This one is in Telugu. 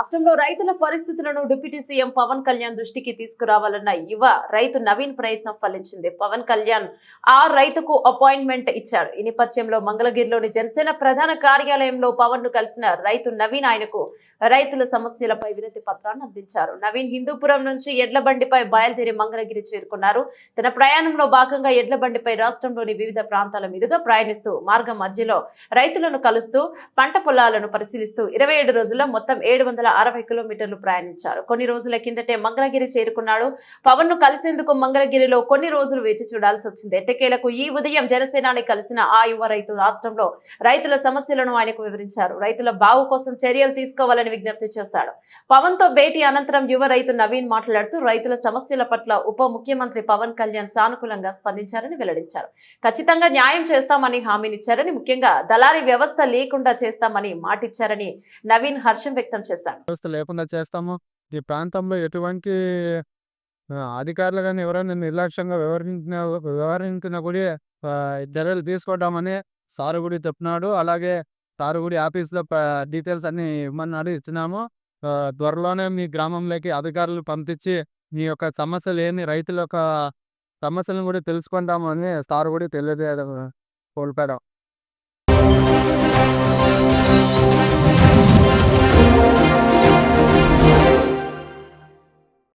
రాష్ట్రంలో రైతుల పరిస్థితులను డిప్యూటీ సీఎం పవన్ కళ్యాణ్ దృష్టికి తీసుకురావాలన్న యువ రైతు నవీన్ ప్రయత్నం ఫలించింది. పవన్ కళ్యాణ్ ఆ రైతుకు అపాయింట్మెంట్ ఇచ్చాడు. ఈ నేపథ్యంలో మంగళగిరిలోని జనసేన ప్రధాన కార్యాలయంలో పవన్ ను కలిసిన రైతు నవీన్ ఆయనకు రైతుల సమస్యలపై వినతి పత్రాన్ని అందించారు. నవీన్ హిందూపురం నుంచి ఎడ్ల బండిపై బయలుదేరి మంగళగిరి చేరుకున్నారు. తన ప్రయాణంలో భాగంగా ఎడ్ల బండిపై రాష్ట్రంలోని వివిధ ప్రాంతాల మీదుగా ప్రయాణిస్తూ మార్గం మధ్యలో రైతులను కలుస్తూ పంట పొలాలను పరిశీలిస్తూ 27 రోజుల్లో మొత్తం 760 కిలోమీటర్లు ప్రయాణించారు. కొన్ని రోజుల కిందటే మంగళగిరి చేరుకున్నాడు. పవన్ ను కలిసేందుకు మంగళగిరిలో కొన్ని రోజులు వేచి చూడాల్సి వచ్చింది. ఎట్టకేలకు ఈ ఉదయం జనసేనాని కలిసిన ఆ యువ రైతు రాష్ట్రంలో రైతుల సమస్యలను ఆయనకు వివరించారు. రైతుల బాగు కోసం చర్యలు తీసుకోవాలని విజ్ఞప్తి చేశాడు. పవన్ తో భేటీ అనంతరం యువ రైతు నవీన్ మాట్లాడుతూ రైతుల సమస్యల పట్ల ఉప ముఖ్యమంత్రి పవన్ కళ్యాణ్ సానుకూలంగా స్పందించారని వెల్లడించారు. ఖచ్చితంగా న్యాయం చేస్తామని హామీనిచ్చారని, ముఖ్యంగా దళారీ వ్యవస్థ లేకుండా చేస్తామని మాటిచ్చారని నవీన్ హర్షం వ్యక్తం చేశారు. వ్యవస్థ లేకుండా చేస్తాము. ఈ ప్రాంతంలో ఎటువంటి అధికారులు కానీ ఎవరైనా నిర్లక్ష్యంగా వ్యవహరించినా కూడా చర్యలు తీసుకుంటామని సారు కూడా చెప్తున్నాడు. అలాగే సారు కూడా ఆఫీస్లో డీటెయిల్స్ అన్ని ఇమ్మన్నాడు, ఇచ్చినాము. త్వరలోనే మీ గ్రామంలోకి అధికారులు పంపించి మీ యొక్క సమస్యలు ఏంది, రైతుల యొక్క సమస్యలను కూడా తెలుసుకుంటామని సారు కూడా తెలియజేయడం కోల్పోయాం.